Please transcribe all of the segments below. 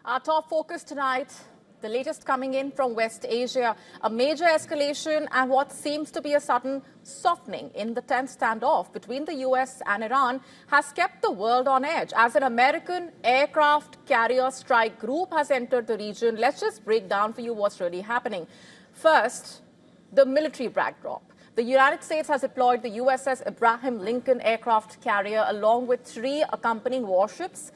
Our top focus tonight, the latest coming in from West Asia, a major escalation and what seems to be a sudden softening in the tense standoff between the US and Iran has kept the world on edge as an American aircraft carrier strike group has entered the region. Let's just break down for you what's really happening. First, the military backdrop. The United States has deployed the USS Abraham Lincoln aircraft carrier along with 3 accompanying warships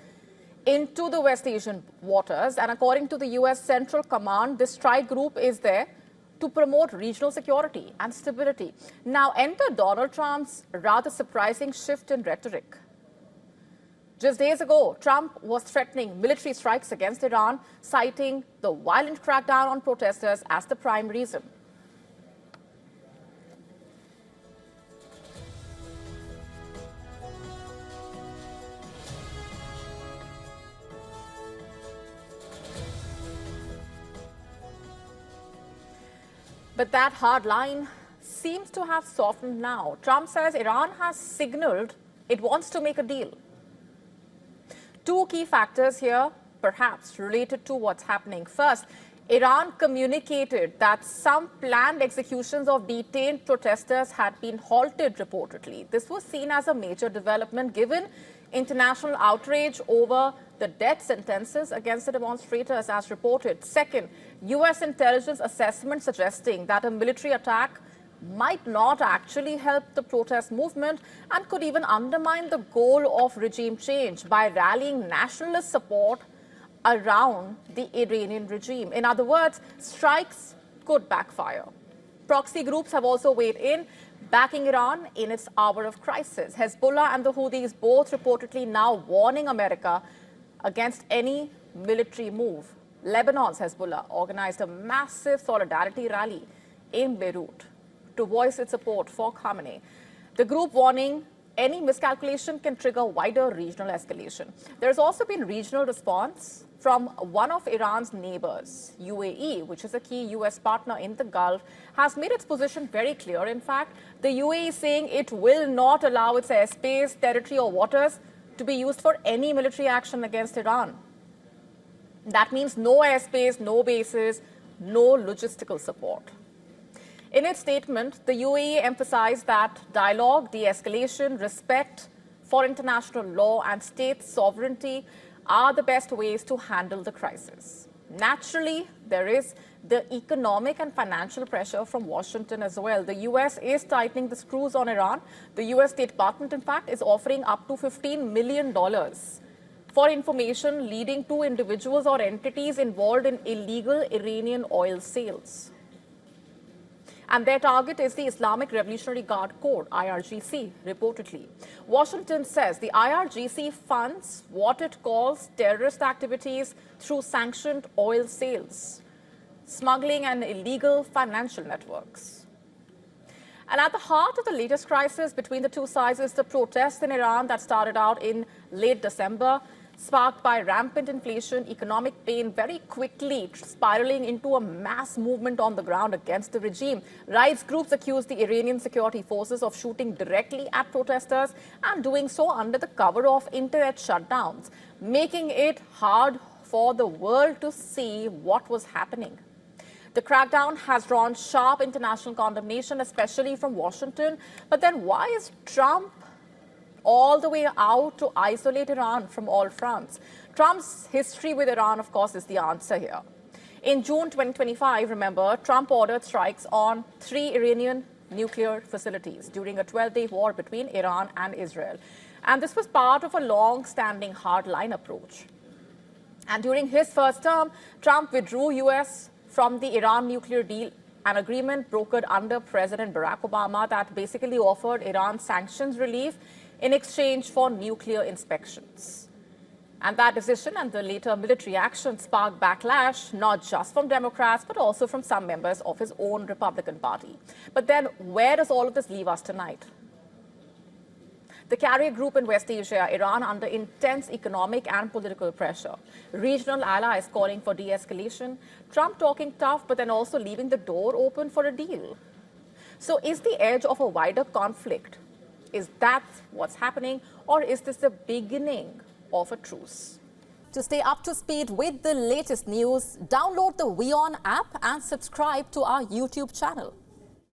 into the West Asian waters, and according to the U.S. Central Command, this strike group is there to promote regional security and stability. Now, enter Donald Trump's rather surprising shift in rhetoric. Just days ago, Trump was threatening military strikes against Iran, citing the violent crackdown on protesters as the prime reason. But that hard line seems to have softened now. Trump says Iran has signaled it wants to make a deal. 2 key factors here, perhaps related to what's happening. First, Iran communicated that some planned executions of detained protesters had been halted reportedly. This was seen as a major development given international outrage over the death sentences against the demonstrators as reported. Second, U.S. intelligence assessment suggesting that a military attack might not actually help the protest movement and could even undermine the goal of regime change by rallying nationalist support around the Iranian regime. In other words, strikes could backfire. Proxy groups have also weighed in, backing Iran in its hour of crisis. Hezbollah and the Houthis both reportedly now warning America against any military move. Lebanon's Hezbollah organized a massive solidarity rally in Beirut to voice its support for Khamenei. The group warning any miscalculation can trigger wider regional escalation. There has also been regional response from one of Iran's neighbors. UAE, which is a key US partner in the Gulf, has made its position very clear. In fact, the UAE is saying it will not allow its airspace, territory or waters to be used for any military action against Iran. That means no airspace, no bases, no logistical support. In its statement, the UAE emphasized that dialogue, de-escalation, respect for international law and state sovereignty are the best ways to handle the crisis. Naturally, there is the economic and financial pressure from Washington as well. The U.S. is tightening the screws on Iran. The U.S. State Department, in fact, is offering up to $15 million for information leading to individuals or entities involved in illegal Iranian oil sales. And their target is the Islamic Revolutionary Guard Corps, IRGC, reportedly. Washington says the IRGC funds what it calls terrorist activities through sanctioned oil sales, smuggling and illegal financial networks. And at the heart of the latest crisis between the two sides is the protests in Iran that started out in late December, sparked by rampant inflation, economic pain, very quickly spiraling into a mass movement on the ground against the regime. Rights groups accuse the Iranian security forces of shooting directly at protesters and doing so under the cover of internet shutdowns, making it hard for the world to see what was happening. The crackdown has drawn sharp international condemnation, especially from Washington. But then why is Trump all the way out to isolate Iran from all fronts? Trump's history with Iran, of course, is the answer here. In June 2025, remember, Trump ordered strikes on 3 Iranian nuclear facilities during a 12-day war between Iran and Israel. And this was part of a long-standing hardline approach. And during his first term, Trump withdrew U.S. from the Iran nuclear deal, an agreement brokered under President Barack Obama that basically offered Iran sanctions relief in exchange for nuclear inspections. And that decision and the later military action sparked backlash, not just from Democrats, but also from some members of his own Republican Party. But then where does all of this leave us tonight? The carrier group in West Asia, Iran, under intense economic and political pressure. Regional allies calling for de-escalation. Trump talking tough, but then also leaving the door open for a deal. So is the edge of a wider conflict? Is that what's happening, or is this the beginning of a truce? To stay up to speed with the latest news, download the WION app and subscribe to our YouTube channel.